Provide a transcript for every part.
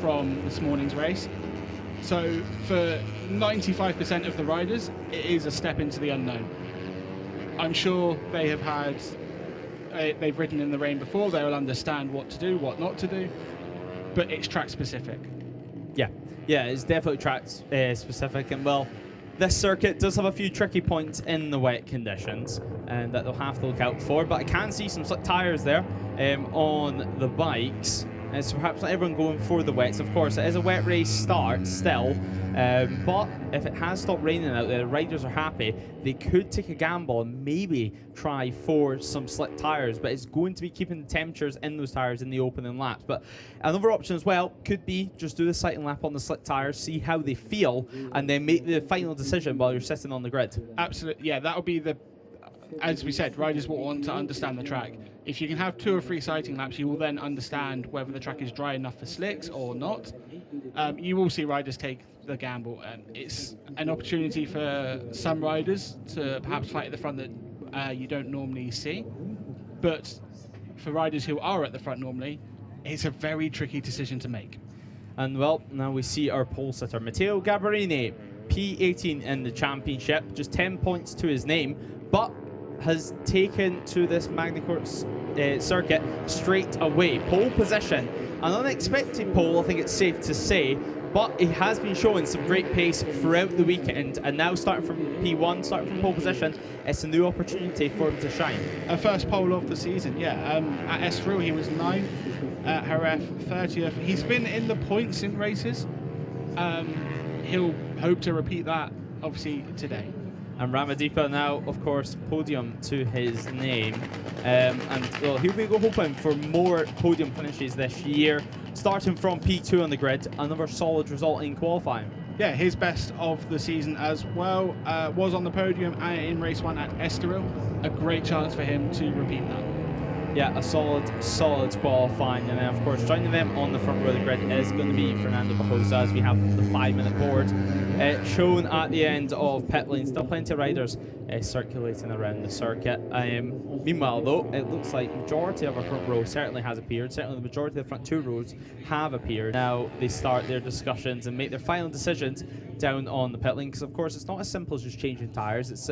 from this morning's race. So for 95% of the riders, it is a step into the unknown. I'm sure they have had, they've ridden in the rain before, they will understand what to do, what not to do, but it's track specific. Yeah, it's definitely track specific, and well, this circuit does have a few tricky points in the wet conditions and that they'll have to look out for, but I can see some slick tyres there on the bikes. So perhaps not everyone going for the wets. Of course, it is a wet race start still, but if it has stopped raining out there, the riders are happy. They could take a gamble and maybe try for some slick tyres, but it's going to be keeping the temperatures in those tyres in the opening laps. But another option as well could be just do the cycling lap on the slick tyres, see how they feel, and then make the final decision while you're sitting on the grid. Absolutely, yeah, that'll be the, as we said, riders will want to understand the track. If you can have 2 or 3 sighting laps, you will then understand whether the track is dry enough for slicks or not. You will see riders take the gamble, and it's an opportunity for some riders to perhaps fight at the front that you don't normally see. But for riders who are at the front normally, it's a very tricky decision to make. And well, now we see our pole sitter, Matteo Gabarini, P18 in the championship, just 10 points to his name, but has taken to this Magny-Cours circuit straight away. Pole position, an unexpected pole, I think it's safe to say, but he has been showing some great pace throughout the weekend, and now starting from P1, starting from pole position, it's a new opportunity for him to shine. A first pole of the season, yeah. At Estoril he was 9th, at Jerez 30th. He's been in the points in races. He'll hope to repeat that, obviously, today. And Ramadhipa now, of course, podium to his name. And well, he'll be hoping for more podium finishes this year. Starting from P2 on the grid, another solid result in qualifying. Yeah, his best of the season as well. Was on the podium in race 1 at Estoril. A great chance for him to repeat that. Yeah, a solid qualifying. And then, of course, joining them on the front row of the grid is going to be Fernando Bajosa, as we have the 5-minute board shown at the end of pit lane. Still plenty of riders circulating around the circuit. Meanwhile, though, it looks like majority of our front row certainly has appeared. Certainly the majority of the front 2 rows have appeared. Now they start their discussions and make their final decisions down on the pit lane, because, of course, it's not as simple as just changing tyres. It's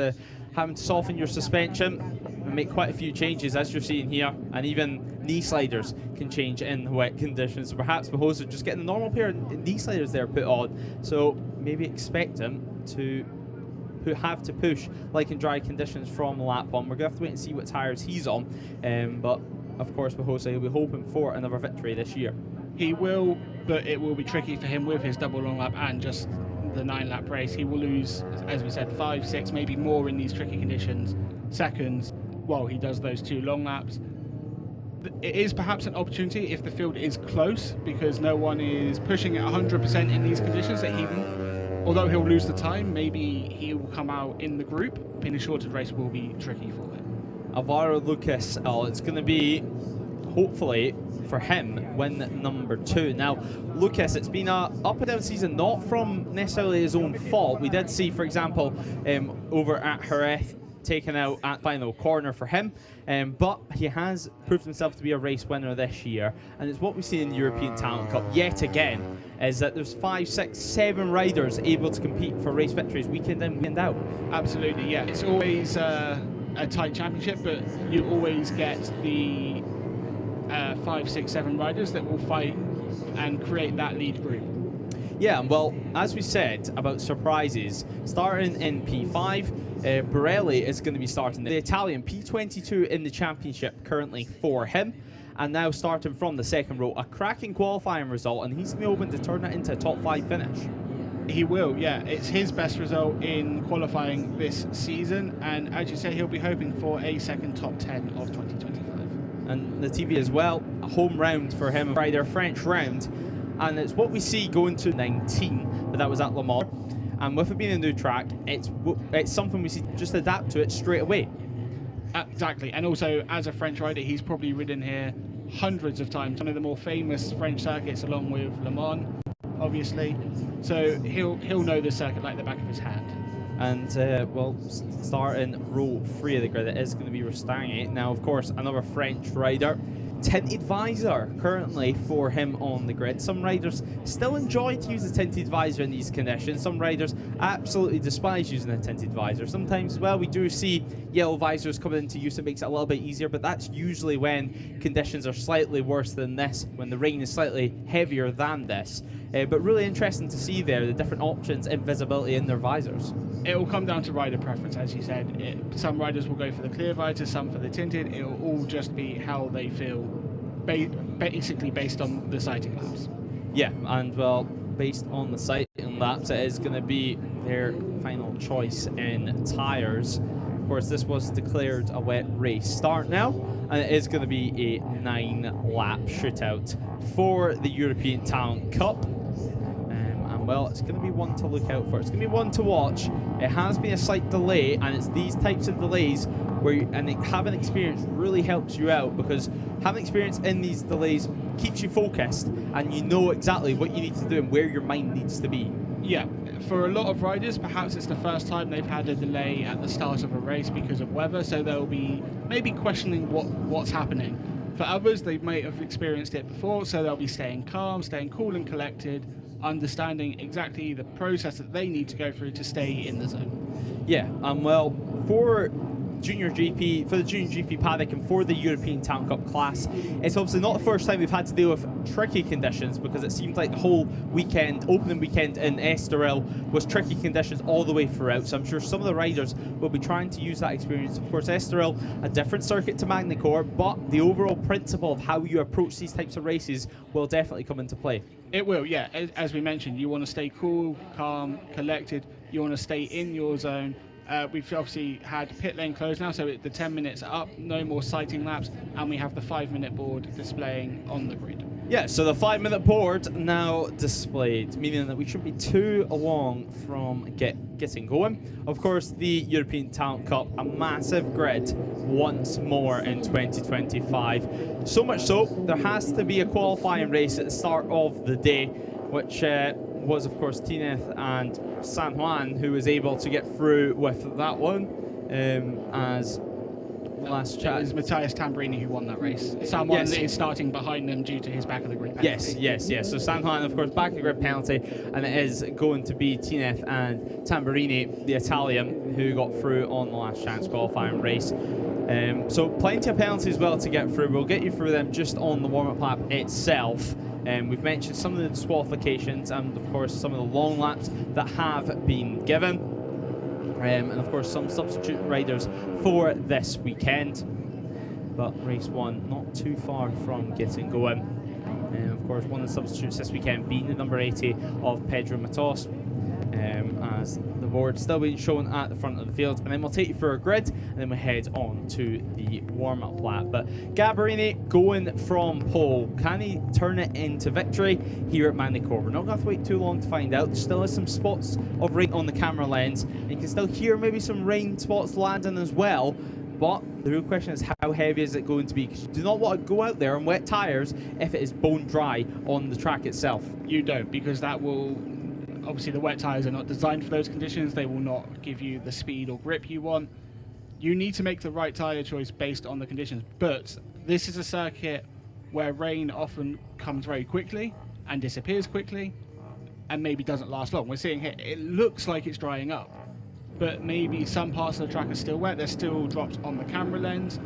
having to soften your suspension and make quite a few changes, as you're seeing here, and even knee sliders can change in wet conditions. So perhaps Bajosa just getting the normal pair of knee sliders there put on, so maybe expect him to have to push like in dry conditions from lap 1. We're going to have to wait and see what tyres he's on, but of course Bajosa, he'll be hoping for another victory this year. He will, but it will be tricky for him with his double long lap and just the 9-lap race. He will lose, as we said, 5, 6, maybe more in these tricky conditions, seconds, while he does those 2 long laps. It is perhaps an opportunity if the field is close, because no one is pushing it 100% in these conditions, that he, although he'll lose the time, maybe he will come out in the group. In a shorter race will be tricky for him. Alvaro Lucas, it's going to be, hopefully, for him, win number 2. Now, Lucas, it's been a up and down season, not from necessarily his own fault. We did see, for example, over at Jerez, taken out at final corner for him, but he has proved himself to be a race winner this year, and it's what we see in the European Talent Cup yet again, is that there's 5, 6, 7 riders able to compete for race victories weekend in, weekend out. Absolutely, yeah. It's always a tight championship, but you always get the 5, 6, 7 riders that will fight and create that lead group. Yeah, well, as we said about surprises, starting in P5, Borelli is going to be starting the Italian P22 in the championship currently for him, and now starting from the 2nd row, a cracking qualifying result, and he's going to be hoping to turn that into a top 5 finish. He will, yeah. It's his best result in qualifying this season, and as you say, he'll be hoping for a 2nd top 10 of 2025. And the TV as well, a home round for him, Friday, a French round, and it's what we see going to 19, but that was at Le Mans. And with it being a new track, it's something we see just adapt to it straight away. Exactly, and also as a French rider, he's probably ridden here hundreds of times. One of the more famous French circuits, along with Le Mans, obviously. So he'll know the circuit like the back of his hand. And well, starting row 3 of the grid, it is going to be Rostangé. Now, of course, another French rider. tinted visor currently for him on the grid. Some riders still enjoy to use a tinted visor in these conditions. Some riders absolutely despise using a tinted visor. Sometimes, well, we do see yellow visors coming into use. It makes it a little bit easier, but that's usually when conditions are slightly worse than this, when the rain is slightly heavier than this. But really interesting to see there the different options in visibility in their visors. It will come down to rider preference, as you said. Some riders will go for the clear visor, some for the tinted. It will all just be how they feel, basically based on the sighting laps. Yeah, and well, based on the sighting laps, it is going to be their final choice in tyres. Of course, this was declared a wet race start now, and it is going to be a 9-lap shootout for the European Talent Cup. Well, it's going to be one to look out for. It's going to be one to watch. It has been a slight delay, and it's these types of delays where having experience really helps you out, because having experience in these delays keeps you focused, and you know exactly what you need to do and where your mind needs to be. Yeah, for a lot of riders, perhaps it's the first time they've had a delay at the start of a race because of weather, so they'll be maybe questioning what's happening. For others, they may have experienced it before, so they'll be staying calm, staying cool and collected, understanding exactly the process that they need to go through to stay in the zone. Yeah, well, for the Junior GP paddock and for the European Talent Cup class, it's obviously not the first time we've had to deal with tricky conditions, because it seems like the whole weekend, opening weekend in Estoril, was tricky conditions all the way throughout. So I'm sure some of the riders will be trying to use that experience. Of course, Estoril, a different circuit to Magny-Cours, but the overall principle of how you approach these types of races will definitely come into play. It will, yeah. As we mentioned, you want to stay cool, calm, collected. You want to stay in your zone. We've obviously had pit lane closed now, so the 10 minutes are up, no more sighting laps, and we have the 5-minute board displaying on the grid. Yeah, so the 5-minute board now displayed, meaning that we shouldn't be too long from getting going. Of course, the European Talent Cup, a massive grid once more in 2025. So much so, there has to be a qualifying race at the start of the day, which was, of course, Tineth and San Juan who was able to get through with that one as last chat. It was Matthias Tamburini who won that race. Someone is starting behind them due to his back of the grid penalty. Yes. So San Juan, of course, back of the grid penalty, and it is going to be Tineth and Tamburini, the Italian, who got through on the last chance qualifying race. So plenty of penalties as well to get through. We'll get you through them just on the warm-up lap itself. We've mentioned some of the disqualifications and, of course, some of the long laps that have been given. And, of course, some substitute riders for this weekend. But race one, not too far from getting going. Of course, one of the substitutes this weekend being the number 80 of Pedro Matos. As the board still being shown at the front of the field, and then we'll take you through a grid, and then we head on to the warm-up lap. But Gambarini going from pole, can he turn it into victory here at Magny-Cours? We're not going to have to wait too long to find out. There still is some spots of rain on the camera lens, and you can still hear maybe some rain spots landing as well. But the real question is, how heavy is it going to be? Because you do not want to go out there on wet tyres if it is bone dry on the track itself. You don't, because that will... Obviously, the wet tyres are not designed for those conditions. They will not give you the speed or grip you want. You need to make the right tyre choice based on the conditions. But this is a circuit where rain often comes very quickly and disappears quickly and maybe doesn't last long. We're seeing here, it looks like it's drying up, but maybe some parts of the track are still wet. There's still drops on the camera lens.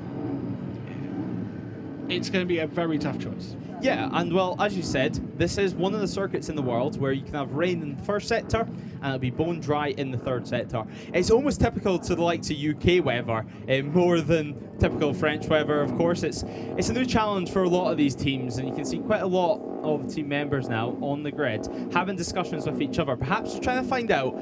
It's going to be a very tough choice. Yeah, and well, as you said, this is one of the circuits in the world where you can have rain in the first sector and it'll be bone dry in the third sector. It's almost typical to the likes of UK weather, more than typical French weather. Of course, it's a new challenge for a lot of these teams, and you can see quite a lot of team members now on the grid having discussions with each other, perhaps trying to find out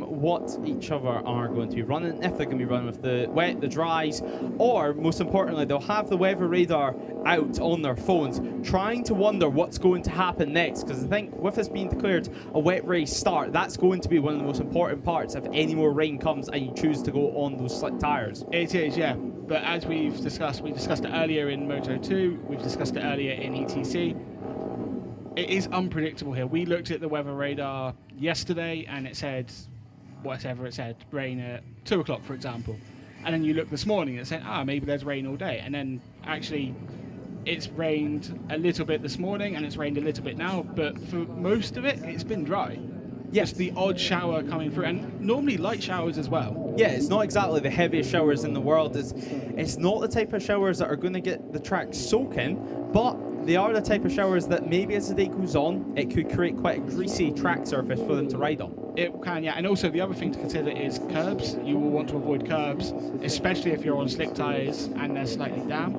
what each other are going to be running, if they're going to be running with the wet, the dries, or most importantly, they'll have the weather radar out on their phones, trying to wonder what's going to happen next, because I think with this being declared a wet race start, that's going to be one of the most important parts if any more rain comes and you choose to go on those slick tyres. It is, yeah. But as we discussed it earlier in Moto 2, we've discussed it earlier in ETC. It is unpredictable here. We looked at the weather radar yesterday and it said, whatever it said, rain at 2 o'clock, for example. And then you look this morning and it said, maybe there's rain all day. And then actually it's rained a little bit this morning and it's rained a little bit now, but for most of it, it's been dry. Yes. Just the odd shower coming through, and normally light showers as well. Yeah, it's not exactly the heaviest showers in the world. It's not the type of showers that are going to get the track soaking, but they are the type of showers that maybe as the day goes on, it could create quite a greasy track surface for them to ride on. It can, yeah. And also the other thing to consider is curbs. You will want to avoid curbs, especially if you're on slick tyres and they're slightly damp,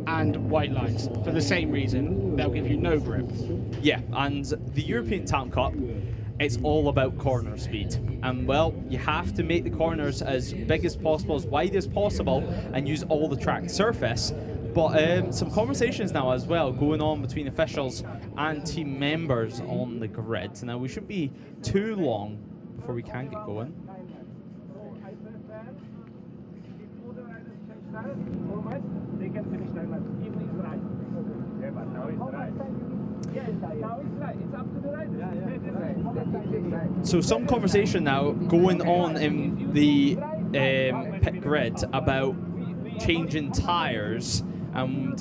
and white lines. For the same reason, they'll give you no grip. Yeah, and the European Talent Cup, it's all about corner speed. And well, you have to make the corners as big as possible, as wide as possible, and use all the track surface. But some conversations now as well going on between officials and team members on the grid. Now, we shouldn't be too long before we can get going. So some conversation now going on in the pit grid about changing tyres, and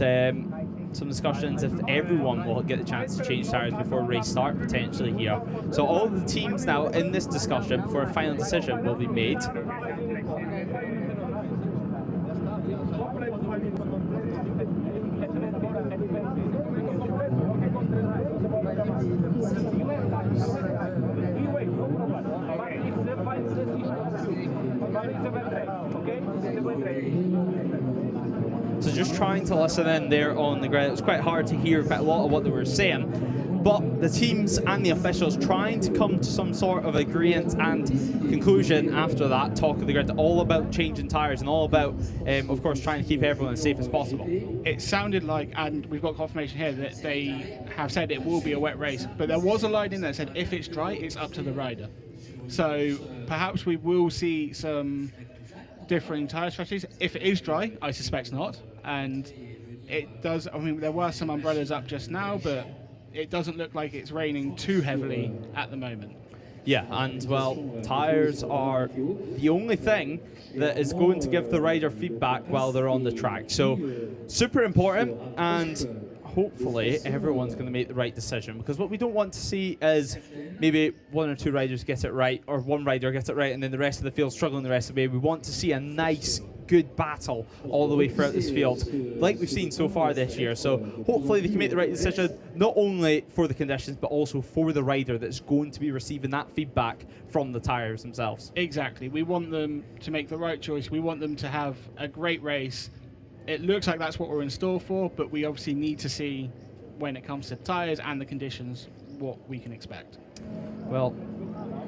some discussions if everyone will get the chance to change tyres before race start potentially here. So all the teams now in this discussion before a final decision will be made. So just trying to listen in there on the grid. It was quite hard to hear quite a lot of what they were saying, but the teams and the officials trying to come to some sort of agreement and conclusion after that talk of the grid, all about changing tyres and all about, of course, trying to keep everyone as safe as possible. It sounded like, and we've got confirmation here, that they have said it will be a wet race, but there was a line in there that said if it's dry, it's up to the rider. So perhaps we will see some differing tyre strategies. If it is dry, I suspect not. And it does, I mean, there were some umbrellas up just now, but it doesn't look like it's raining too heavily at the moment. Yeah, and well, tyres are the only thing that is going to give the rider feedback while they're on the track. So super important, and hopefully everyone's going to make the right decision, because what we don't want to see is maybe one or two riders get it right, or one rider gets it right and then the rest of the field struggling the rest of the way. We want to see a nice, good battle all the way throughout this field, like we've seen so far this year. So hopefully they can make the right decision, not only for the conditions, but also for the rider that's going to be receiving that feedback from the tyres themselves. Exactly. We want them to make the right choice. We want them to have a great race. It looks like that's what we're in store for, but we obviously need to see, when it comes to tyres and the conditions, what we can expect. Well,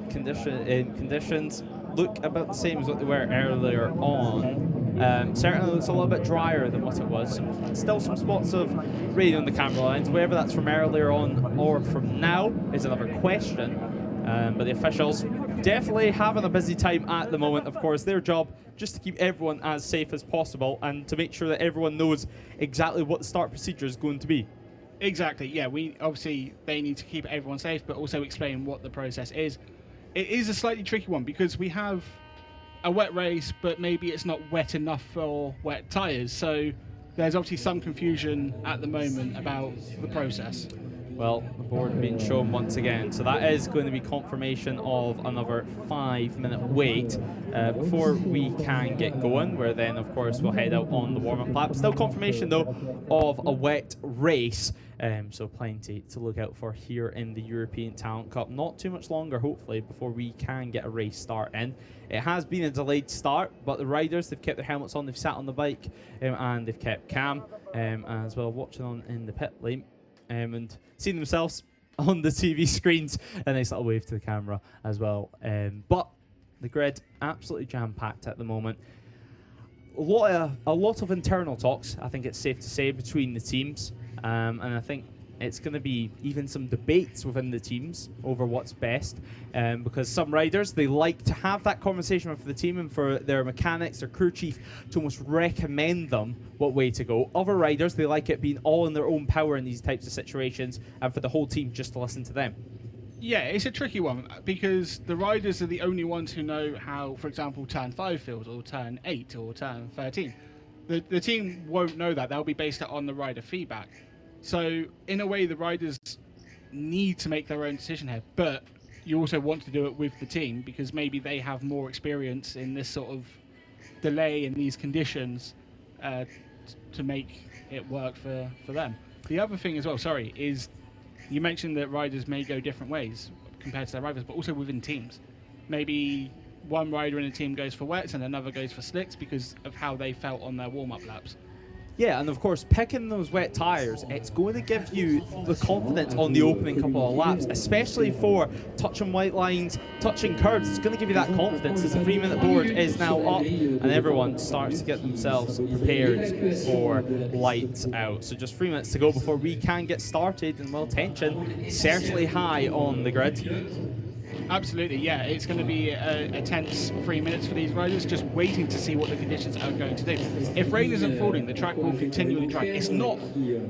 conditions look about the same as what they were earlier on. Certainly looks a little bit drier than what it was. Still some spots of rain on the camera lines. Whether that's from earlier on or from now is another question. But the officials definitely having a busy time at the moment. Of course, their job just to keep everyone as safe as possible and to make sure that everyone knows exactly what the start procedure is going to be. Exactly, yeah. They need to keep everyone safe, but also explain what the process is. It is a slightly tricky one because we have a wet race, but maybe it's not wet enough for wet tyres. So there's obviously some confusion at the moment about the process. Well, the board being shown once again. So that is going to be confirmation of another 5-minute wait before we can get going, where then, of course, we'll head out on the warm-up lap. Still confirmation, though, of a wet race. So plenty to look out for here in the European Talent Cup. Not too much longer, hopefully, before we can get a race start in. It has been a delayed start, but the riders, they've kept their helmets on, they've sat on the bike, and they've kept calm, as well, watching on in the pit lane. And seeing themselves on the TV screens, a nice little wave to the camera as well. But the grid absolutely jam-packed at the moment. A lot of internal talks, I think it's safe to say, between the teams, and I think it's going to be even some debates within the teams over what's best, because some riders, they like to have that conversation with the team and for their mechanics, their crew chief, to almost recommend them what way to go. Other riders, they like it being all in their own power in these types of situations and for the whole team just to listen to them. Yeah, it's a tricky one because the riders are the only ones who know how, for example, turn 5 feels, or turn 8, or turn 13. The team won't know that. They'll be based on the rider feedback. So in a way, the riders need to make their own decision here, but you also want to do it with the team because maybe they have more experience in this sort of delay in these conditions to make it work for them. The other thing as well, is you mentioned that riders may go different ways compared to their rivals, but also within teams. Maybe one rider in a team goes for wets and another goes for slicks because of how they felt on their warm-up laps. Yeah, and of course, picking those wet tyres, it's going to give you the confidence on the opening couple of laps, especially for touching white lines, touching curbs. It's going to give you that confidence as the 3-minute board is now up and everyone starts to get themselves prepared for lights out. So just 3 minutes to go before we can get started, and well, tension certainly high on the grid. Absolutely, yeah. It's going to be a tense 3 minutes for these riders, just waiting to see what the conditions are going to do. If rain isn't falling, the track will continually dry. It's not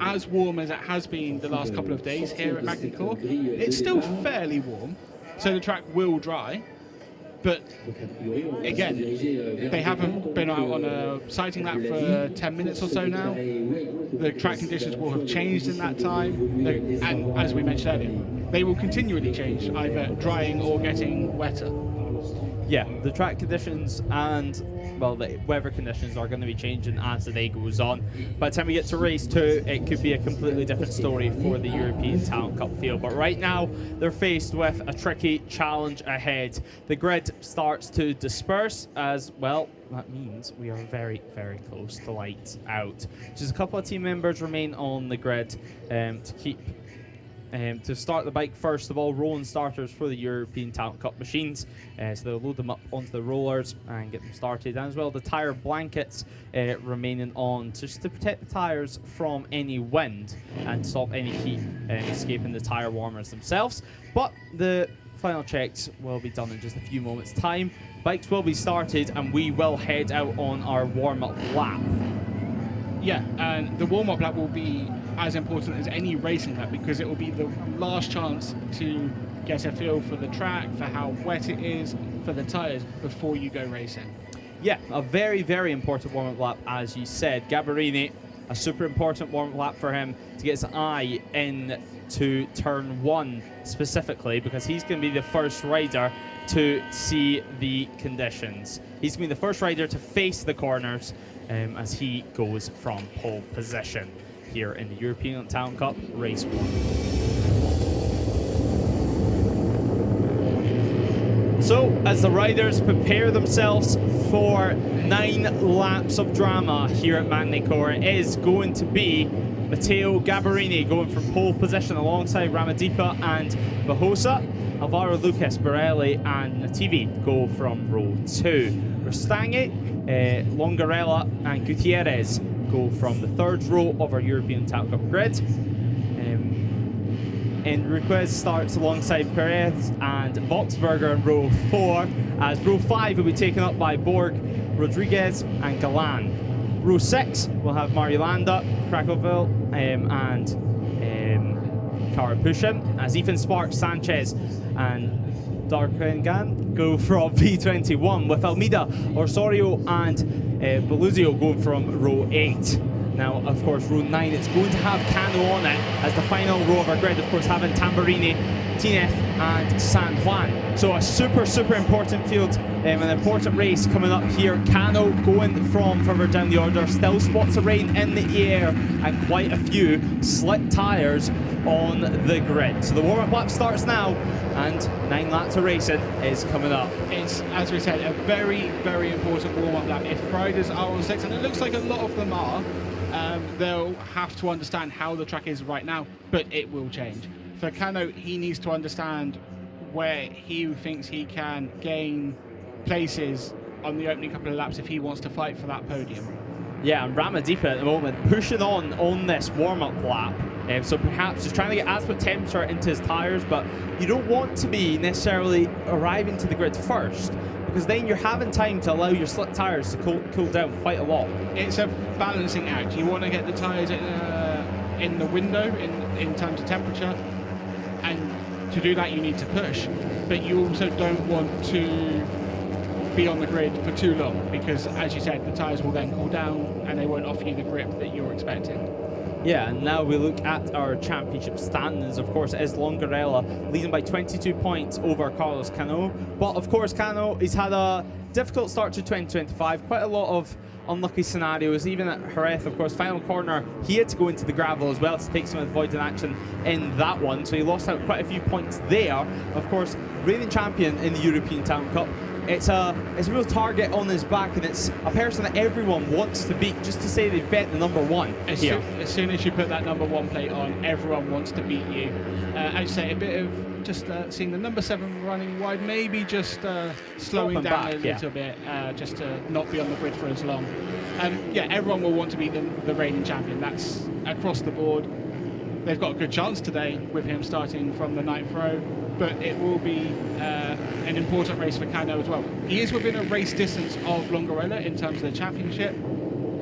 as warm as it has been the last couple of days here at Magny-Cours. It's still fairly warm, so the track will dry. But again, they haven't been out on a sighting lap for 10 minutes or so now. The track conditions will have changed in that time. And as we mentioned earlier, they will continually change, either drying or getting wetter. Yeah, the track conditions and, well, the weather conditions are going to be changing as the day goes on. By the time we get to race 2, it could be a completely different story for the European Talent Cup field. But right now, they're faced with a tricky challenge ahead. The grid starts to disperse as, well, that means we are very, very close to lights out. Just a couple of team members remain on the grid to keep to start the bike. First of all, rolling starters for the European Talent Cup machines. So they'll load them up onto the rollers and get them started. And as well, the tyre blankets remaining on just to protect the tyres from any wind and stop any heat escaping the tyre warmers themselves. But the final checks will be done in just a few moments' time. Bikes will be started and we will head out on our warm-up lap. Yeah, and the warm-up lap will be as important as any racing lap because it will be the last chance to get a feel for the track, for how wet it is, for the tyres before you go racing. Yeah, a very, very important warm-up lap, as you said. Gabarini, a super important warm-up lap for him to get his eye into turn 1 specifically, because he's going to be the first rider to see the conditions. He's going to be the first rider to face the corners as he goes from pole position here in the European Talent Cup Race 1. So, as the riders prepare themselves for 9 laps of drama here at Magny-Cours, it is going to be Matteo Gabarini going from pole position alongside Ramadhipa and Bahosa. Alvaro Lucas, Borelli and Nativi go from row 2. Rostangi, Longarella and Gutierrez go from the 3rd row of our European Talent Cup grid. Enriquez starts alongside Perez and Boxberger in row 4, as row 5 will be taken up by Borg, Rodriguez and Galan. Row 6 will have Mariolanda, Krakovil and Karapushin, as Ethan Sparks, Sanchez and Darkengan go from V21, with Almeida, Osorio and Beluzio going from row 8. Now, of course, row 9, it's going to have Cano on it as the final row of our grid, of course, having Tamburini, Tinef and San Juan. So a super, super important field, an important race coming up here. Cano going from further down the order, still spots of rain in the air and quite a few slick tyres on the grid. So the warm-up lap starts now and 9 laps of racing is coming up. It's, as we said, a very, very important warm-up lap. If riders are on slicks, and it looks like a lot of them are, they'll have to understand how the track is right now, but it will change. For Cano, he needs to understand where he thinks he can gain places on the opening couple of laps if he wants to fight for that podium. Yeah, and Ramadhipa at the moment pushing on this warm-up lap. So perhaps just trying to get adequate temperature into his tyres, but you don't want to be necessarily arriving to the grid first, because then you're having time to allow your slick tyres to cool down quite a lot. It's a balancing act. You want to get the tyres in the window in terms of temperature, and to do that you need to push, but you also don't want to be on the grid for too long, because as you said, the tyres will then cool down and they won't offer you the grip that you're expecting. Yeah, and now we look at our championship standings. Of course, it is Longarella leading by 22 points over Carlos Cano. But of course, Cano has had a difficult start to 2025. Quite a lot of unlucky scenarios, even at Jerez. Of course, final corner, he had to go into the gravel as well to take some avoiding action in that one. So he lost out quite a few points there. Of course, reigning champion in the European Town Cup. It's a real target on his back, and it's a person that everyone wants to beat, just to say they've bet the #1 here. As soon as you put that #1 plate on, everyone wants to beat you. As you say, a bit of just seeing the #7 running wide, maybe just slowing down back, a little bit, just to not be on the grid for as long. Yeah, everyone will want to beat the reigning champion. That's across the board. They've got a good chance today with him starting from the 9th row, but it will be an important race for Cano as well. He is within a race distance of Longarella in terms of the championship.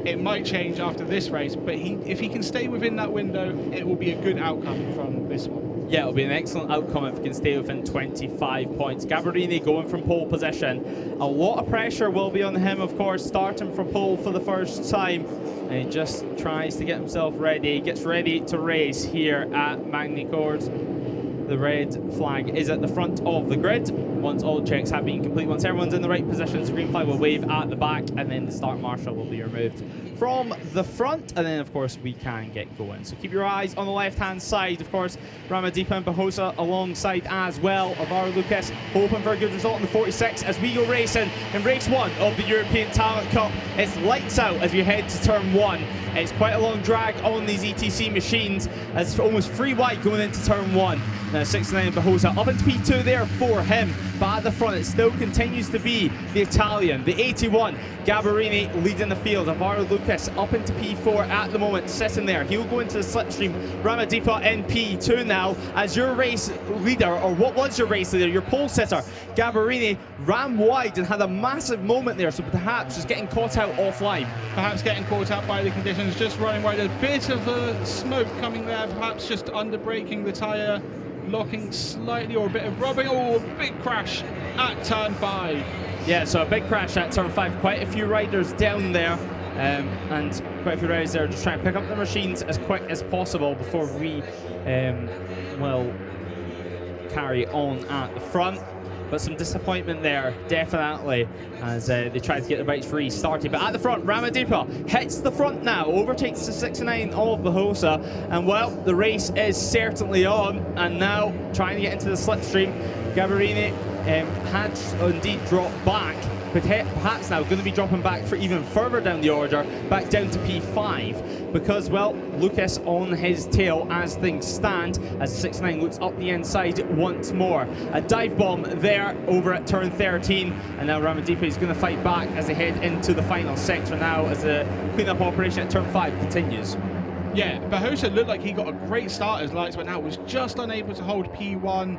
It might change after this race, but if he can stay within that window, it will be a good outcome from this one. Yeah, it'll be an excellent outcome if he can stay within 25 points. Gabarini going from pole position. A lot of pressure will be on him, of course, starting from pole for the first time. And he just tries to get himself ready, gets ready to race here at Magny-Cours. The red flag is at the front of the grid. Once all checks have been complete, once everyone's in the right positions, the green flag will wave at the back, and then the start marshal will be removed from the front, and then of course we can get going. So keep your eyes on the left-hand side. Of course, Ramadhipa and Bahosa alongside as well of our Lucas, hoping for a good result in the 46 as we go racing in race 1 of the European Talent Cup. It's lights out as we head to turn 1. It's quite a long drag on these ETC machines, as almost free wide going into turn 1. Now 69 Bahosa up into P2 there for him, but at the front it still continues to be the Italian, the 81 Gabarini leading the field. Avaro Lucas up into P4 at the moment, sitting there. He'll go into the slipstream. Ramadhipa in P2 now as your race leader, or what was your race leader, your pole sitter, Gabarini, ran wide and had a massive moment there, so perhaps just getting caught out offline. Perhaps getting caught out by the conditions, just running wide. A bit of a smoke coming there, perhaps just under braking the tyre, locking slightly, or a bit of rubbing. Oh, a big crash at turn 5. Yeah, so a big crash at turn 5. Quite a few riders down there, and quite a few riders there just trying to pick up the machines as quick as possible before we will carry on at the front. But some disappointment there, definitely, as they tried to get the bikes restarted. But at the front, Ramadhipa hits the front now, overtakes the 69 of Bahosa, and well, the race is certainly on. And now trying to get into the slipstream, Gabarini had indeed dropped back, but perhaps now going to be dropping back for even further down the order, back down to P5, because, well, Lucas on his tail as things stand, as 69 looks up the inside once more. A dive bomb there over at turn 13, and now Ramadhipa is going to fight back as they head into the final sector now, as the clean-up operation at turn 5 continues. Yeah, Bahosa looked like he got a great start as lights went out, was just unable to hold P1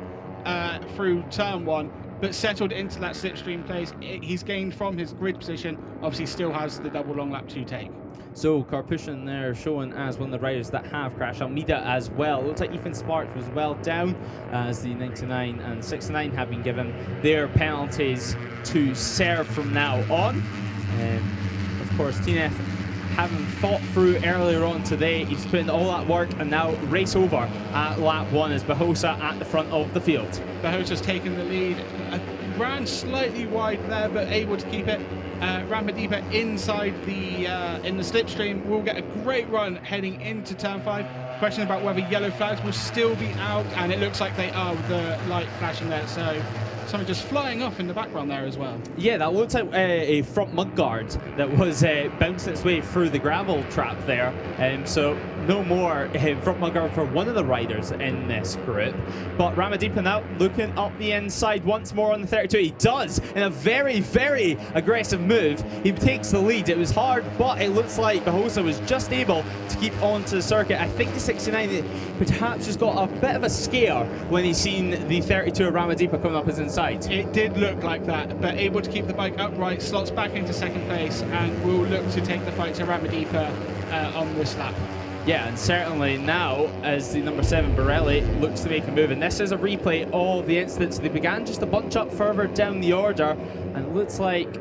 through turn 1, but settled into that slipstream place. He's gained from his grid position, obviously still has the double long lap to take. So Karpushin there shown as one of the riders that have crashed. Almeida as well. Looks like Ethan Sparks was well down, as the 99 and 69 have been given their penalties to serve from now on. Of course, TNF having fought through earlier on today, he's put in all that work, and now race over at lap 1 as Bahosa at the front of the field. Bahosa's taken the lead, ran slightly wide there, but able to keep it. Ramadhipa inside the in the slipstream will get a great run heading into turn 5. Question about whether yellow flags will still be out, and it looks like they are with the light flashing there. So something just flying off in the background there as well. Yeah, that looks like a front mud guard that was bouncing its way through the gravel trap there. So no more front mud guard for one of the riders in this group. But Ramadhipa now looking up the inside once more on the 32. He does, in a very, very aggressive move. He takes the lead. It was hard, but it looks like Bahosa was just able to keep onto the circuit. I think the 69 perhaps just got a bit of a scare when he's seen the 32 of Ramadhipa coming up his inside. It did look like that, but able to keep the bike upright, slots back into second place, and will look to take the fight to Ramadhipa on this lap. Yeah, and certainly now, as the number 7 Borelli looks to make a move, and this is a replay of the incidents. They began just a bunch up further down the order, and it looks like,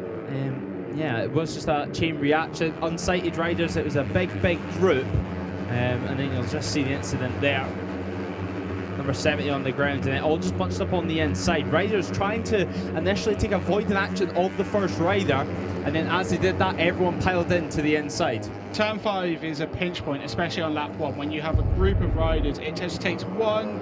yeah, it was just a chain reaction. Unsighted riders, it was a big group, and then you'll just see the incident there. Number 70 on the ground, and it all just bunched up on the inside. Riders trying to initially take avoiding action of the first rider, and then as they did that, everyone piled into the inside. Turn 5 is a pinch point, especially on lap 1. When you have a group of riders, it just takes one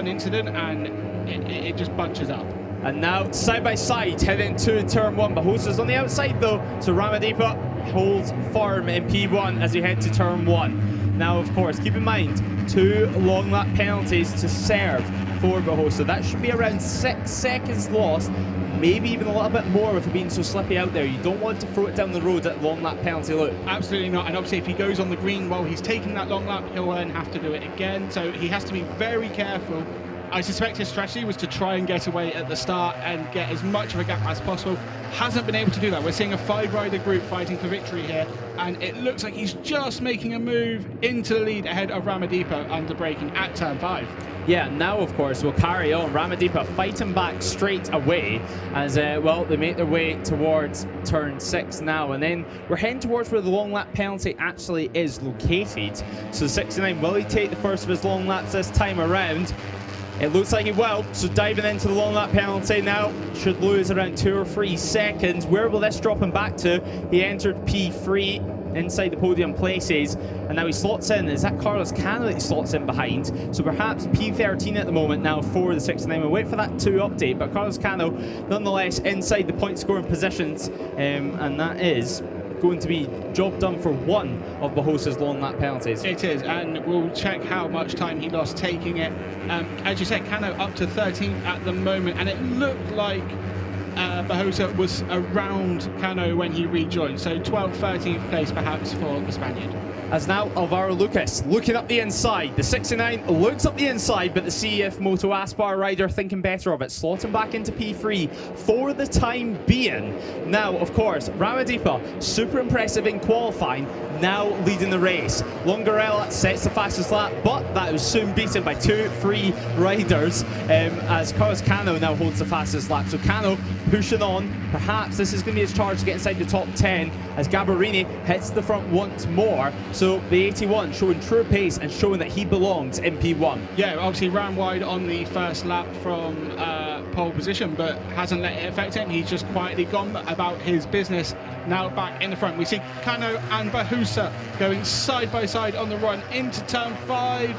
incident and it just bunches up. And now, side by side, heading to turn 1. Barbosa's on the outside though, so Ramadhipa holds firm in P1 as we head to turn 1. Now, of course, keep in mind, 2 long lap penalties to serve for Barbosa. That should be around 6 seconds lost, maybe even a little bit more with it being so slippy out there. You don't want to throw it down the road at long lap penalty loop. Absolutely not, and obviously if he goes on the green while he's taking that long lap, he'll then have to do it again, so he has to be very careful. I suspect his strategy was to try and get away at the start and get as much of a gap as possible. Hasn't been able to do that. We're seeing a 5-rider group fighting for victory here, and it looks like he's just making a move into the lead ahead of Ramadhipa under braking at turn 5. Yeah, now of course we'll carry on. Ramadhipa fighting back straight away as well, they make their way towards turn 6 now, and then we're heading towards where the long lap penalty actually is located. So 69, will he take the first of his long laps this time around? It looks like he will, so diving into the long lap penalty now, should lose around 2 or 3 seconds. Where will this drop him back to? He entered P3 inside the podium places, and now he slots in. Is that Carlos Cano that he slots in behind? So perhaps P13 at the moment now for the 69. We'll wait for that to update, but Carlos Cano nonetheless inside the point scoring positions, and that is going to be job done for 1 of Barbosa's long lap penalties. It is, and we'll check how much time he lost taking it. As you said, Cano up to 13th at the moment, and it looked like Barbosa was around Cano when he rejoined, so 12th, 13th place perhaps for the Spaniard. As now Alvaro Lucas looking up the inside. The 69 looks up the inside, but the CF Moto Aspar rider thinking better of it, slotting back into P3 for the time being. Now, of course, Ramadhipa, super impressive in qualifying, now leading the race. Longarella sets the fastest lap, but that was soon beaten by 2-3 riders as Carlos Cano now holds the fastest lap. So Cano pushing on. Perhaps this is going to be his charge to get inside the top 10 as Gabarini hits the front once more. So the 81 showing true pace and showing that he belongs in P1. Yeah, obviously ran wide on the first lap from pole position, but hasn't let it affect him. He's just quietly gone about his business. Now back in the front. We see Cano and Barbosa going side by side on the run into turn 5,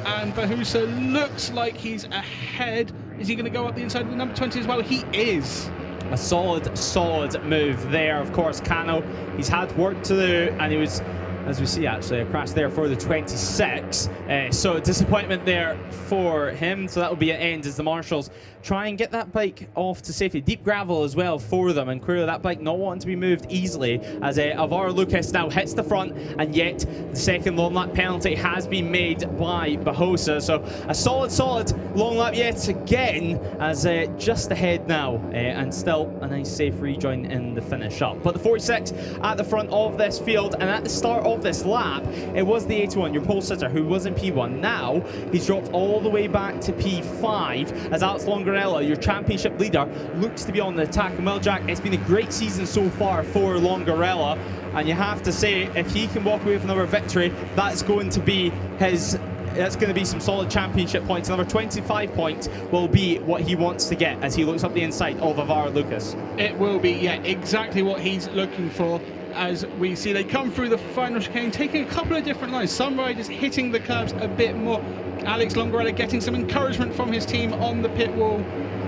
and Barbosa looks like he's ahead. Is he going to go up the inside of the number 20 as well? He is. A solid move there. Of course, Cano, he's had work to do, and he was, as we see actually, a crash there for the 26. So disappointment there for him. So that will be an end as the marshals try and get that bike off to safety. Deep gravel as well for them, and clearly that bike not wanting to be moved easily as Alvaro Lucas now hits the front, and yet the second long lap penalty has been made by Barbosa. So a solid long lap yet again as just ahead now, and still a nice safe rejoin in the finish up. But the 46 at the front of this field, and at the start of this lap it was the 81, your pole sitter, who was in P1. Now he's dropped all the way back to P5 as Alex Longarella, your championship leader, looks to be on the attack. And well, Jack, it's been a great season so far for Longarella, and you have to say, if he can walk away with another victory, that's going to be his, that's going to be some solid championship points. Another 25 points will be what he wants to get as he looks up the inside of Alvaro Lucas. It will be, yeah, exactly what he's looking for. As we see, they come through the final chicane, taking a couple of different lines. Some riders hitting the curbs a bit more. Alex Longarella getting some encouragement from his team on the pit wall.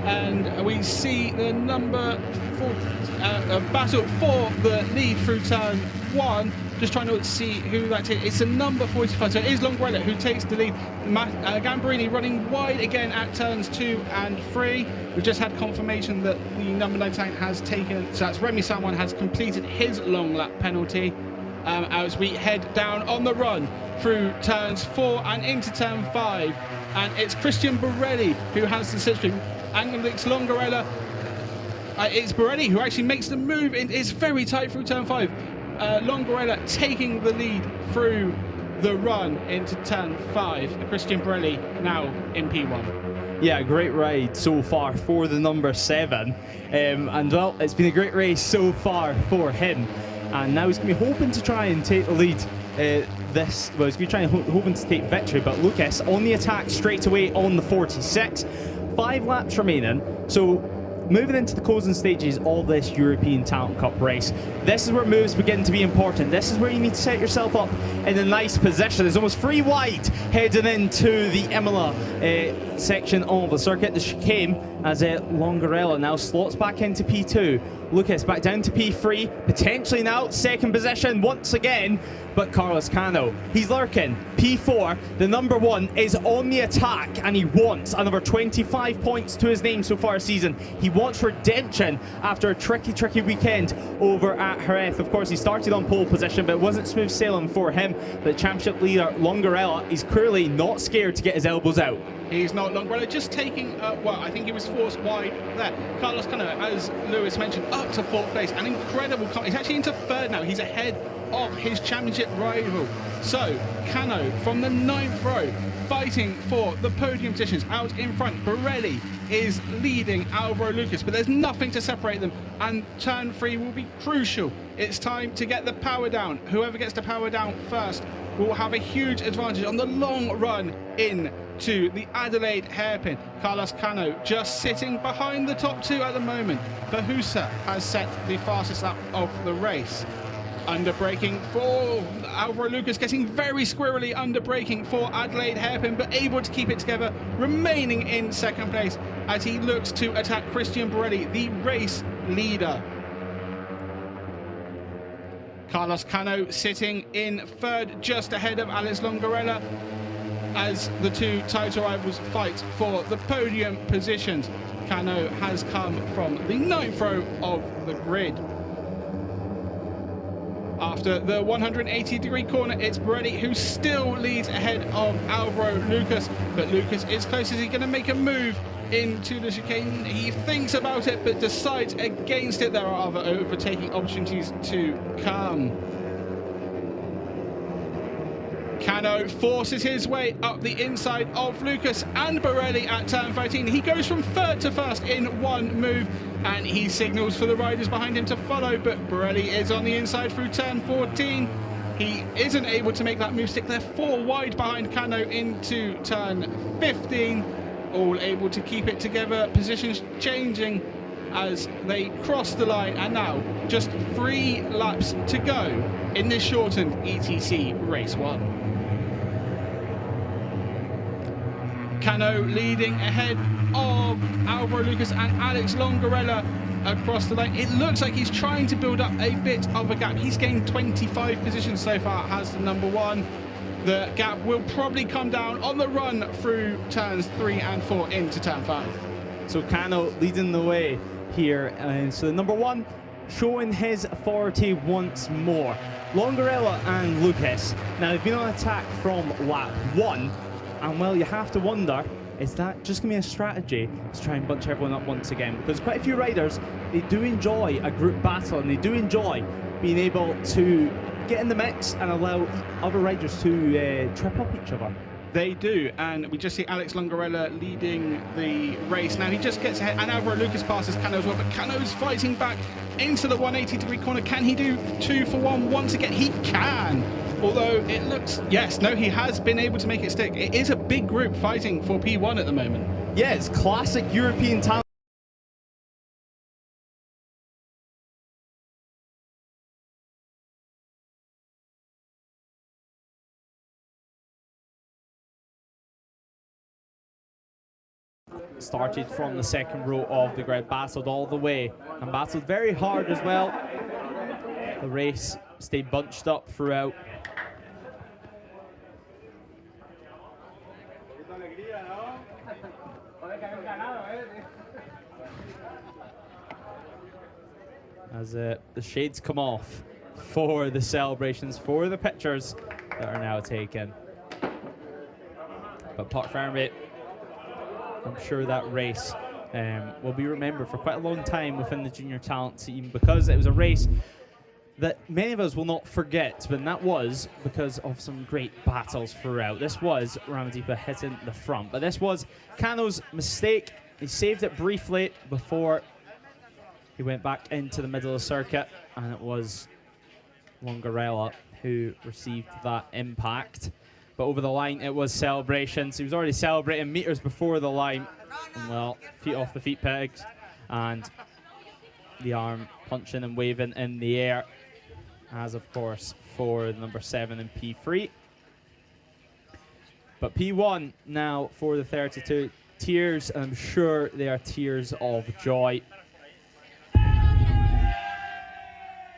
And we see the number 4, battle for the lead through turn 1. Just trying to see who that is. It's a number 45, so it is Longarella who takes the lead. Gambarini running wide again at turns 2 and 3. We've just had confirmation that the number 99 has taken, so that's Remy Salmon has completed his long lap penalty. As we head down on the run through turns 4 and into turn 5. And it's Christian Borelli who has the slipstream. Alex Longarella, it's Borelli who actually makes the move. It's very tight through turn 5. Longarella taking the lead through the run into turn 5. Christian Borelli now in P1. Yeah, great ride so far for the number 7. And well, it's been a great race so far for him. And now he's going to be hoping to try and take the lead. He's going to be hoping to take victory, but Lucas on the attack straight away on the 46. 5 laps remaining. So moving into the closing stages of this European Talent Cup race, this is where moves begin to be important. This is where you need to set yourself up in a nice position. There's almost 3 wide heading into the Imola section of the circuit, the chicane, as Longarella now slots back into P2. Lucas back down to P3, potentially now second position once again, but Carlos Cano, he's lurking. P4, the number 1 is on the attack, and he wants another 25 points to his name so far this season. He wants redemption after a tricky weekend over at Jerez. Of course, he started on pole position, but it wasn't smooth sailing for him. The championship leader, Longarella, is clearly not scared to get his elbows out. He's not Longarella, just taking, well, I think he was forced wide there. Carlos Cano, as Lewis mentioned, up to 4th place. An incredible, he's actually into 3rd now. He's ahead of his championship rival. So, Cano from the 9th row, fighting for the podium positions out in front. Borelli is leading Alvaro Lucas, but there's nothing to separate them, and turn 3 will be crucial. It's time to get the power down. Whoever gets the power down first will have a huge advantage on the long run in to the Adelaide hairpin. Carlos Cano just sitting behind the top 2 at the moment. Bahusa has set the fastest lap of the race. Under braking for Alvaro Lucas, getting very squirrely under braking for Adelaide hairpin, but able to keep it together, remaining in 2nd place as he looks to attack Christian Borelli, the race leader. Carlos Cano sitting in 3rd, just ahead of Alex Longarella, as the 2 title rivals fight for the podium positions. Cano has come from the 9th row of the grid. After the 180-degree corner, it's Borelli who still leads ahead of Alvaro Lucas, but Lucas is close. Is he going to make a move into the chicane? He thinks about it, but decides against it. There are other overtaking opportunities to come. Cano forces his way up the inside of Lucas and Borelli at turn 13. He goes from 3rd to 1st in one move, and he signals for the riders behind him to follow, but Borelli is on the inside through turn 14. He isn't able to make that move stick. They're 4 wide behind Cano into turn 15, all able to keep it together. Positions changing as they cross the line, and now just 3 laps to go in this shortened ETC Race 1. Cano leading ahead of Alvaro Lucas and Alex Longarella across the line. It looks like he's trying to build up a bit of a gap. He's gained 25 positions so far, has the number 1. The gap will probably come down on the run through turns 3 and 4 into turn 5. So Cano leading the way here, and so the number 1 showing his authority once more. Longarella and Lucas, now they've been on attack from lap 1, and well, you have to wonder, is that just going to be a strategy to try and bunch everyone up once again? Because quite a few riders, they do enjoy a group battle, and they do enjoy being able to get in the mix and allow other riders to trip up each other. They do, and we just see Alex Longarella leading the race. Now he just gets ahead, and Alvaro Lucas passes Cano as well, but Cano's fighting back into the 180-degree corner. Can he do 2 for 1 once again? He can, although it looks, yes, no, he has been able to make it stick. It is a big group fighting for P1 at the moment. Yeah, it's classic European talent. Started from the 2nd row of the grid, battled all the way, and battled very hard as well. The race stayed bunched up throughout. As the shades come off for the celebrations, for the pictures that are now taken. But Park Farmgate, I'm sure that race will be remembered for quite a long time within the junior talent team, because it was a race that many of us will not forget, but that was because of some great battles throughout. This was Ramadhipa hitting the front, but this was Kano's mistake. He saved it briefly before he went back into the middle of the circuit, and it was Longarella who received that impact. But over the line, it was celebrations. He was already celebrating meters before the line. And well, feet off the feet pegs, and the arm punching and waving in the air, as of course for number 7 and P3. But P1 now for the 32. Tears, I'm sure they are tears of joy,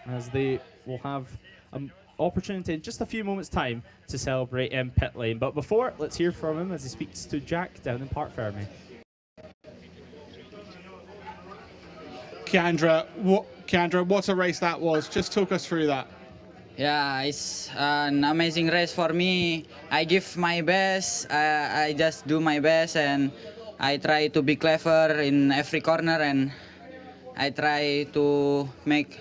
as they will have an opportunity in just a few moments' time to celebrate in pit lane. But before, let's hear from him as he speaks to Jack down in Park Fermi. Kiandra, what a race that was. Just talk us through that. Yeah, it's an amazing race for me. I give my best. I just do my best, and I try to be clever in every corner, and I try to make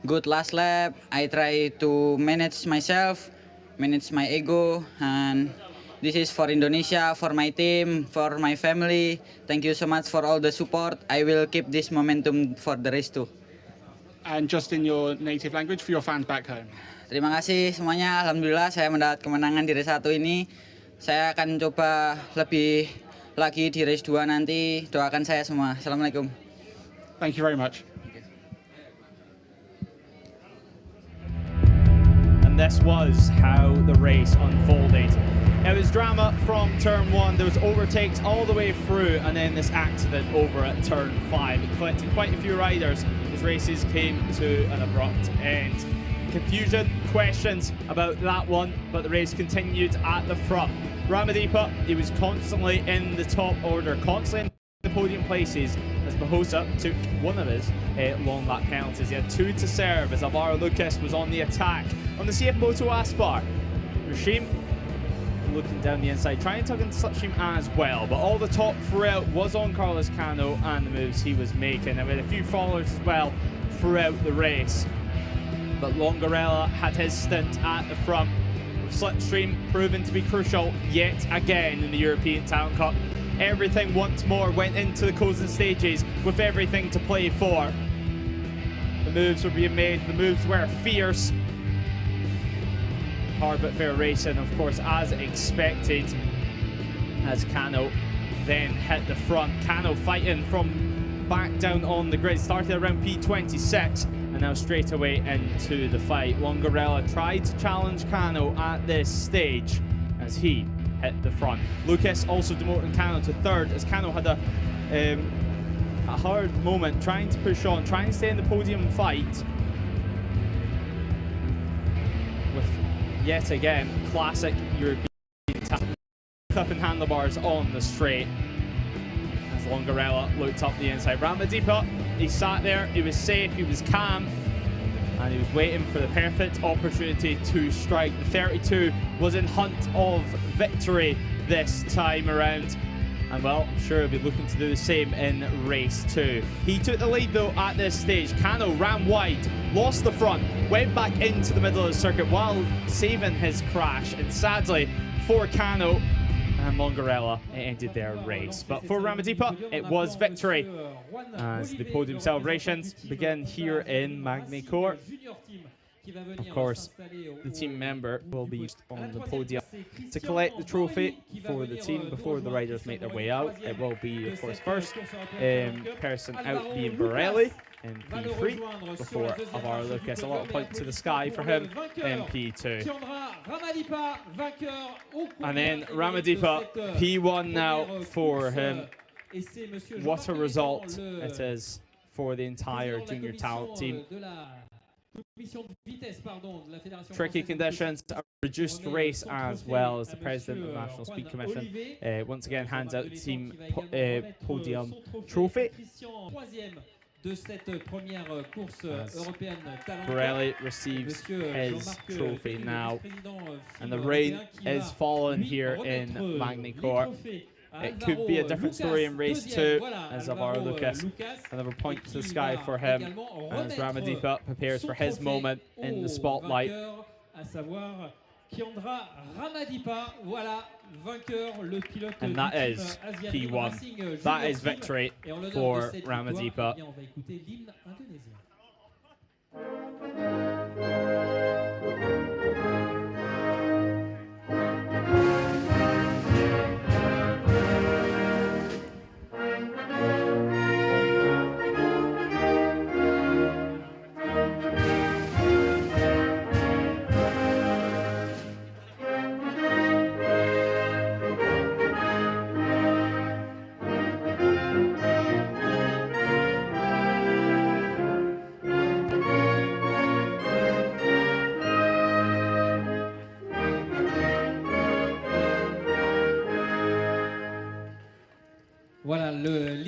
good last lap. I try to manage myself, manage my ego, and this is for Indonesia, for my team, for my family. Thank you so much for all the support. I will keep this momentum for the race too. And just in your native language for your fans back home. Terima kasih semuanya. Alhamdulillah saya mendapat kemenangan di race 1 ini. Saya akan coba lebih lagi di race 2 nanti. Doakan saya semua. Assalamualaikum. Thank you very much. And this was how the race unfolded. It was drama from turn 1. There was overtakes all the way through, and then this accident over at turn 5. It collected quite a few riders as races came to an abrupt end. Confusion, questions about that one, but the race continued at the front. Ramadhipa, he was constantly in the top order, constantly in the podium places, as Bahosa took one of his long lap penalties. He had 2 to serve as Alvaro Lucas was on the attack. On the CF Moto Aspar, Rashim looking down the inside, trying to tug into slipstream as well, but all the top throughout was on Carlos Cano and the moves he was making, and with a few followers as well throughout the race. But Longarella had his stint at the front, with slipstream proven to be crucial yet again in the European Talent Cup. Everything once more went into the closing stages with everything to play for. The moves were being made, the moves were fierce. Hard but fair racing, of course, as expected, as Cano then hit the front. Cano fighting from back down on the grid, started around P26 and now straight away into the fight. Longarella tried to challenge Cano at this stage as he hit the front. Lucas also demoting Cano to 3rd as Cano had a hard moment trying to push on, trying to stay in the podium fight. With yet again classic European talent, clipping handlebars on the straight. As Longarella looked up the inside. Ramadhipa, he sat there, he was safe, he was calm, and he was waiting for the perfect opportunity to strike. The 32 was in hunt of victory this time around, and well, I'm sure he'll be looking to do the same in race 2. He took the lead though at this stage. Cano ran wide, lost the front, went back into the middle of the circuit while saving his crash, and sadly for Cano and Longarella, it ended their race. But for Ramadhipa, it was victory as the podium celebrations begin here in Magny-Cours. Of course, the team member will be on the podium to collect the trophy for the team before the riders make their way out. It will be, of course, first person out being Borelli in P3 before Alvaro Lucas. A lot of point to the sky for him in P2. And then Ramadhipa, P1 now for him. What a result it is for the entire junior talent team. Tricky conditions, a reduced race as well, as the president of the National Speed Commission once again hands out the team podium trophy. Borelli receives his trophy now, and the rain is falling here in Magny-Cours. It could be a different story in race 2 as Alvaro Lucas. Another point to the sky for him as Ramadhipa prepares for his moment in the spotlight. Kiandra Ramadhipa, voilà, vainqueur, le pilote and that is P1. That is victory for Ramadhipa. Et on va écouter l'hymne indonésien.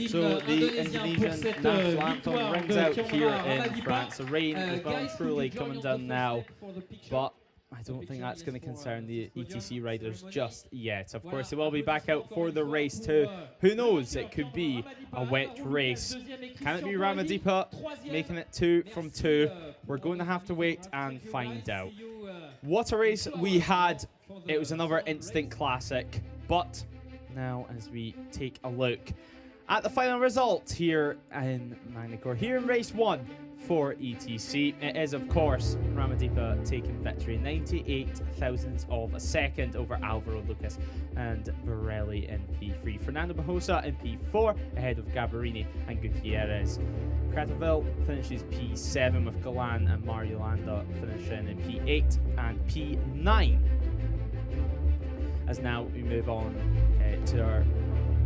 So the Indonesian national anthem rings out here in France. The rain is well and truly coming down now, but I don't think that's going to concern the ETC riders just yet. Of course, they will be back out for the race 2. Who knows? It could be a wet race. Can it be Ramadhipa making it 2 from 2? We're going to have to wait and find out. What a race we had. It was another instant classic. But now as we take a look at the final result here in Magny-Cours, here in race 1 for ETC, it is of course Ramadhipa taking victory, 98 thousandths of a second over Alvaro Lucas and Borelli in P3. Fernando Bajosa in P4 ahead of Gabarini and Gutierrez. Crateville finishes P7 with Galan and Mariolanda finishing in P8 and P9. As now we move on to our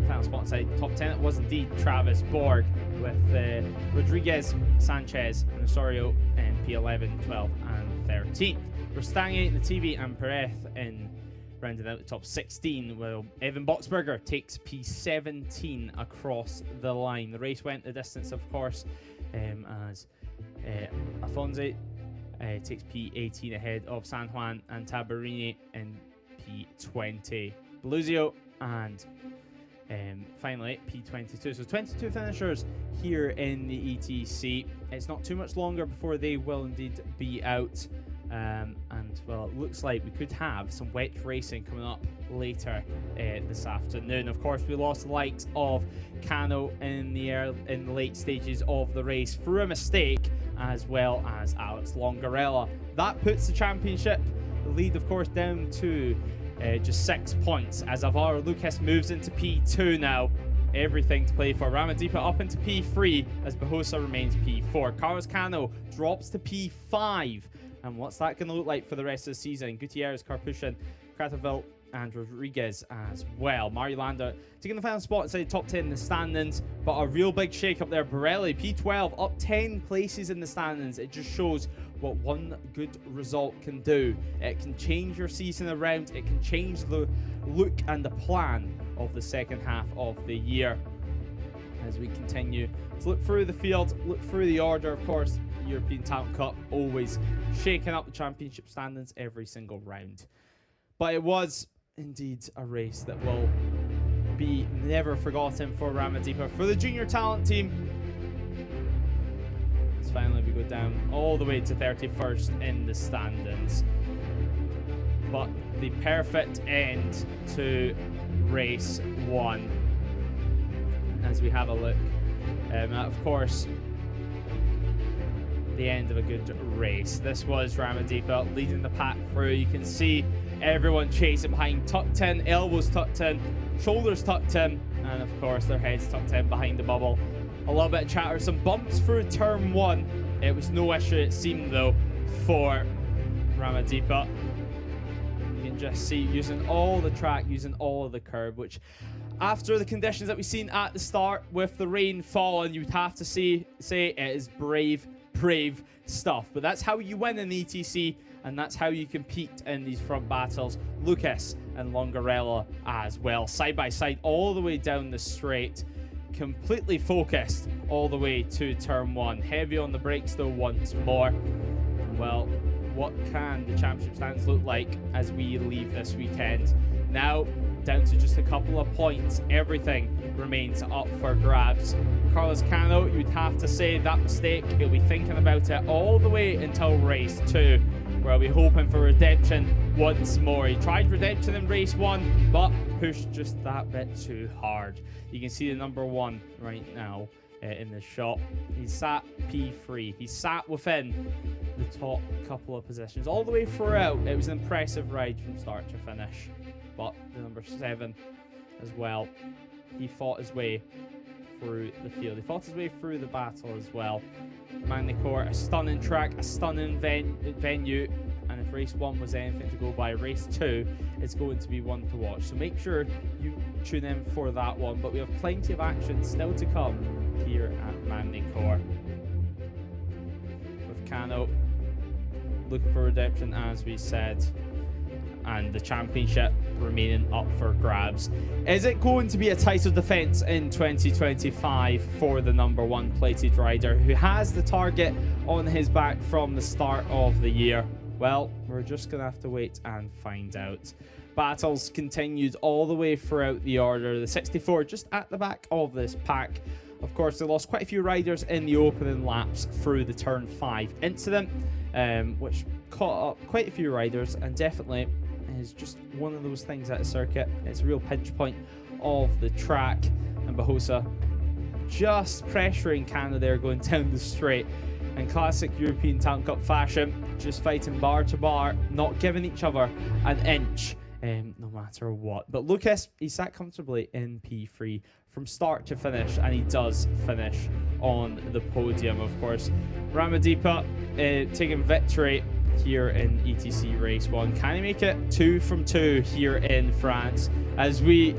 final spot inside top 10, it was indeed Travis Borg with Rodriguez, Sanchez and Osorio in P11, 12 and 13th. Rustang, Nativi and Perez in rounding out the top 16, while Evan Boxberger takes P17 across the line. The race went the distance, of course, as Afonso takes P18 ahead of San Juan and Tabarini in P20. Beluzio and finally P22. So 22 finishers here in the ETC. It's not too much longer before they will indeed be out. And well, it looks like we could have some wet racing coming up later this afternoon. Of course, we lost the likes of Cano in the late stages of the race through a mistake, as well as Alex Longarella. That puts the championship lead, of course, down to just 6 points as Alvaro Lucas moves into P2 now. Everything to play for. Ramadhipa up into P3 as Bajosa remains P4. Carlos Cano drops to P5. And what's that going to look like for the rest of the season? Gutierrez, Karpushin, Crateville and Rodriguez as well. Mariolanda taking the final spot inside the top 10 in the standings, but a real big shake up there. Borelli, P12, up 10 places in the standings. It just shows what one good result can do. It can change your season around. It can change the look and the plan of the second half of the year. As we continue to look through the field, look through the order, of course, European Talent Cup always shaking up the championship standings every single round. But it was indeed a race that will be never forgotten for Ramadhipa, for the junior talent team. As finally we go down all the way to 31st in the standings. But the perfect end to race 1 as we have a look. Of course, the end of a good race. This was Ramadhipa leading the pack through. You can see everyone chasing behind, tucked in, elbows tucked in, shoulders tucked in, and of course their heads tucked in behind the bubble. A little bit of chatter, some bumps through turn 1. It was no issue, it seemed, though, for Ramadhipa. You can just see using all the track, using all of the curb, which after the conditions that we've seen at the start with the rain falling, you would have to say it is brave stuff. But that's how you win in the ETC, and that's how you compete in these front battles. Lucas and Longarella as well, side by side all the way down the straight, completely focused all the way to turn 1. Heavy on the brakes though once more. Well, what can the championship stands look like as we leave this weekend? Now, down to just a couple of points. Everything remains up for grabs. Carlos Cano, you'd have to say that mistake, he'll be thinking about it all the way until race 2, where I'll be hoping for redemption once more. He tried redemption in race 1, but pushed just that bit too hard. You can see the number 1 right now in the shot. He sat P3. He sat within the top couple of positions all the way throughout. It was an impressive ride from start to finish. But the number 7 as well, he fought his way through the field. He fought his way through the battle as well. Magny-Cours, a stunning track, a stunning venue, and if race 1 was anything to go by, race 2 is going to be one to watch. So make sure you tune in for that one. But we have plenty of action still to come here at Magny-Cours. With Cano looking for redemption, as we said, and the championship remaining up for grabs. Is it going to be a title defense in 2025 for the number 1 plated rider who has the target on his back from the start of the year? Well, we're just going to have to wait and find out. Battles continued all the way throughout the order. The 64 just at the back of this pack. Of course, they lost quite a few riders in the opening laps through the turn 5 incident, which caught up quite a few riders, and definitely is just one of those things at a circuit. It's a real pinch point of the track, and Barbosa just pressuring Canada there going down the straight. In classic European Talent Cup fashion, just fighting bar to bar, not giving each other an inch, no matter what. But Lucas, he sat comfortably in P3 from start to finish, and he does finish on the podium, of course. Ramadhipa taking victory here in ETC race 1. Can he make it 2 from 2 here in France? As we